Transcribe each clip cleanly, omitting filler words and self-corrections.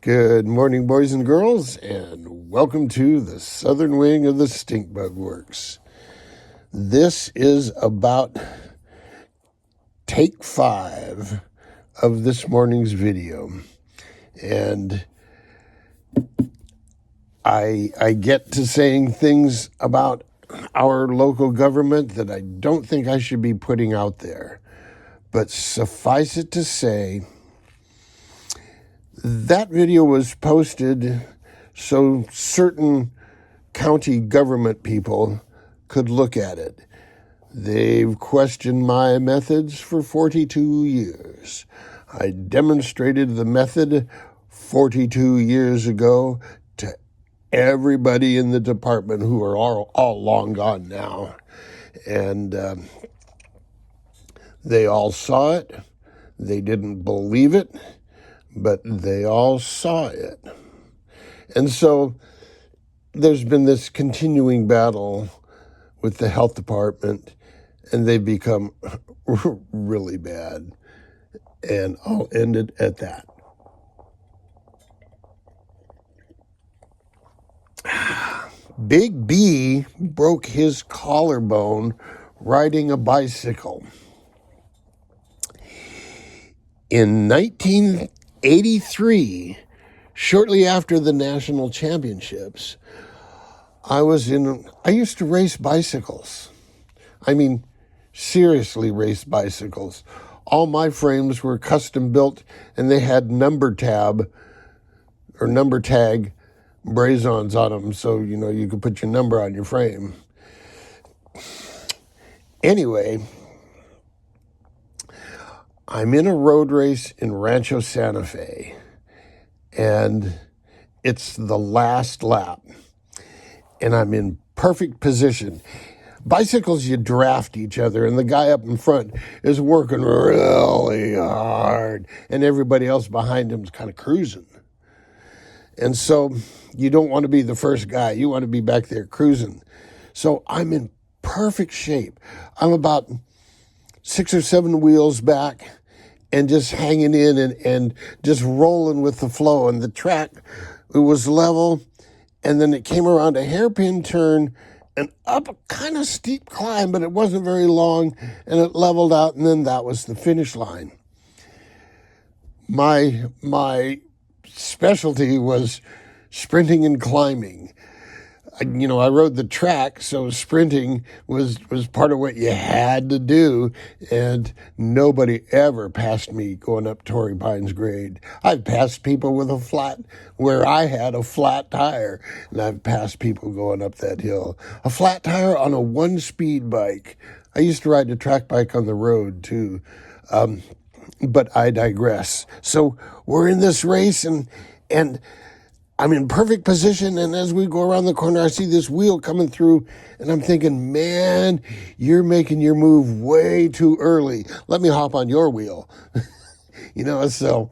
Good morning, boys and girls, and welcome to the southern wing of the Stink Bug Works. This is about take 5 of this morning's video, and I get to saying things about our local government that I don't think I should be putting out there, but suffice it to say, that video was posted so certain county government people could look at it. They've questioned my methods for 42 years. I demonstrated the method 42 years ago to everybody in the department who are all long gone now. And they all saw it. They didn't believe it, but they all saw it. And so there's been this continuing battle with the health department, and they've become really bad. And I'll end it at that. Big B broke his collarbone riding a bicycle. In 1983, shortly after the national championships, I used to race bicycles. I mean, seriously race bicycles. All my frames were custom built, and they had number tag brazons on them, so you could put your number on your frame. Anyway, I'm in a road race in Rancho Santa Fe, and it's the last lap, and I'm in perfect position. Bicycles, you draft each other, and the guy up in front is working really hard, and everybody else behind him is kind of cruising. And so you don't want to be the first guy. You want to be back there cruising. So I'm in perfect shape. I'm about 6 or 7 wheels back and just hanging in and just rolling with the flow. And the track, it was level, and then it came around a hairpin turn and up a kind of steep climb, but it wasn't very long, and it leveled out, and then that was the finish line. My specialty was sprinting and climbing. I rode the track, so sprinting was part of what you had to do, and nobody ever passed me going up Torrey Pines grade. I've passed people where I had a flat tire, and I've passed people going up that hill. A flat tire on a 1-speed bike. I used to ride a track bike on the road, too. But I digress. So we're in this race, and I'm in perfect position, and as we go around the corner, I see this wheel coming through, and I'm thinking, man, you're making your move way too early. Let me hop on your wheel. So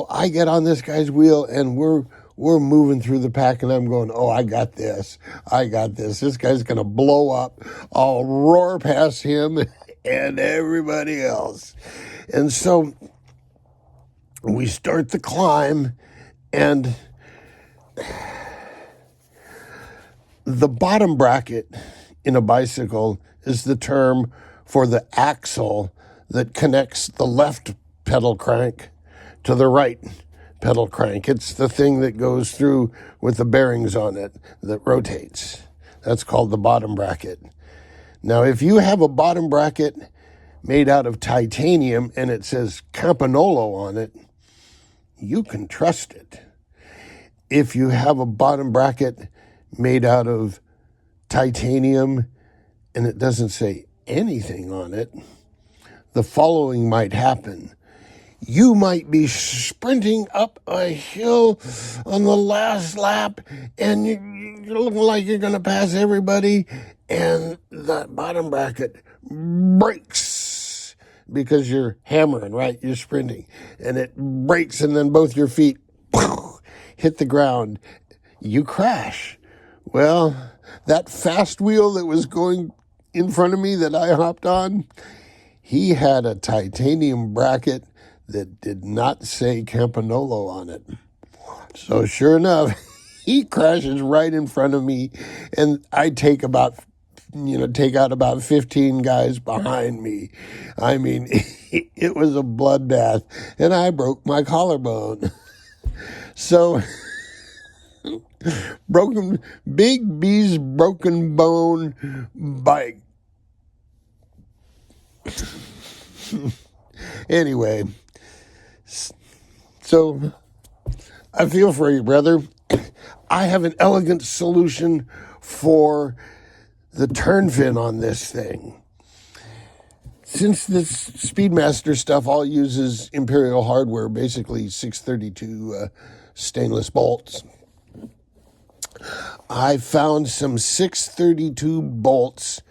I get on this guy's wheel, and we're moving through the pack, and I'm going, I got this. This guy's going to blow up. I'll roar past him and everybody else. And so we start the climb, and the bottom bracket in a bicycle is the term for the axle that connects the left pedal crank to the right pedal crank. It's the thing that goes through with the bearings on it that rotates. That's called the bottom bracket. Now, if you have a bottom bracket made out of titanium and it says Campanolo on it, you can trust it. If you have a bottom bracket made out of titanium and it doesn't say anything on it, the following might happen. You might be sprinting up a hill on the last lap, and you're looking like you're going to pass everybody, and that bottom bracket breaks because you're hammering, right? You're sprinting, and it breaks, and then both your feet hit the ground. You crash. Well, that fast wheel that was going in front of me that I hopped on, he had a titanium bracket that did not say Campanolo on it. So sure enough, he crashes right in front of me, and I take out about 15 guys behind me. I mean, it was a bloodbath, and I broke my collarbone. So, Big B's broken bone bike. Anyway, so I feel for you, brother. I have an elegant solution for the turn fin on this thing. Since this Speedmaster stuff all uses Imperial hardware, basically 632 stainless bolts, I found some 632 bolts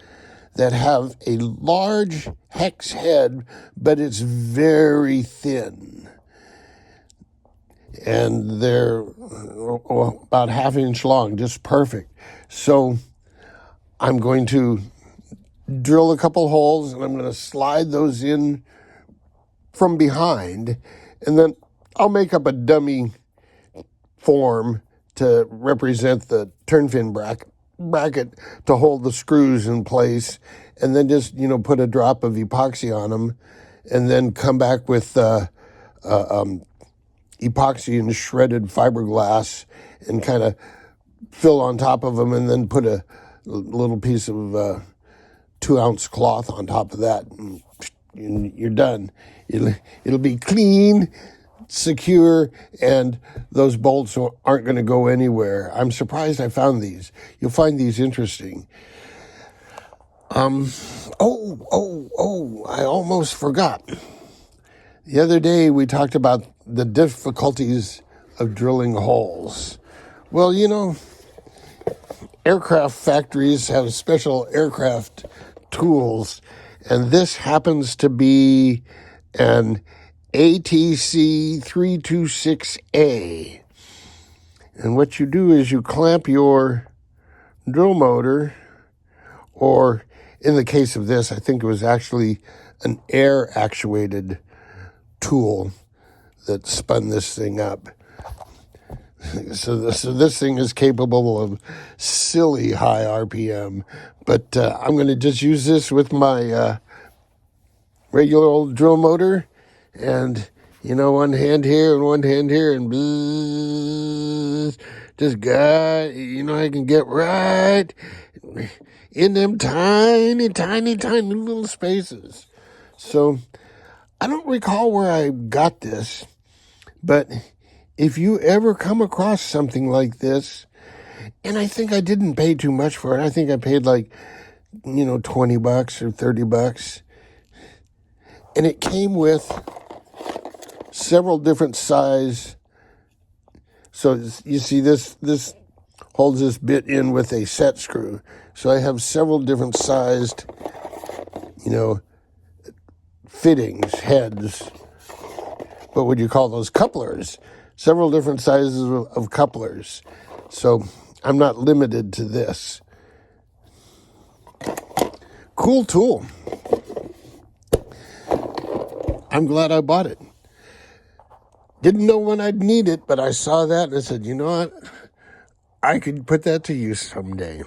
that have a large hex head, but it's very thin. And they're about ½ inch long, just perfect. So I'm going to drill a couple holes, and I'm going to slide those in from behind, and then I'll make up a dummy form to represent the turn fin bracket to hold the screws in place, and then just, put a drop of epoxy on them, and then come back with epoxy and shredded fiberglass and kind of fill on top of them, and then put a little piece of 2-ounce cloth on top of that, and you're done. It'll be clean, secure, and those bolts aren't going to go anywhere. I'm surprised I found these. You'll find these interesting. I almost forgot. The other day we talked about the difficulties of drilling holes. Well, aircraft factories have special aircraft tools, and this happens to be an ATC 326A. And what you do is you clamp your drill motor, or in the case of this, I think it was actually an air-actuated tool that spun this thing up. So this thing is capable of silly high RPM, but I'm going to just use this with my regular old drill motor, and one hand here and one hand here, and just I can get right in them tiny, tiny, tiny little spaces. So I don't recall where I got this, but if you ever come across something like this, and I think I didn't pay too much for it. I think I paid like, $20 or $30. And it came with several different size. So you see this holds this bit in with a set screw. So I have several different sized, fittings, heads. What would you call those? Couplers. Several different sizes of couplers. So I'm not limited to this. Cool tool. I'm glad I bought it. Didn't know when I'd need it, but I saw that and I said, you know what? I could put that to use someday.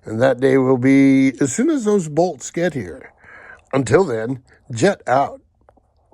And that day will be as soon as those bolts get here. Until then, jet out.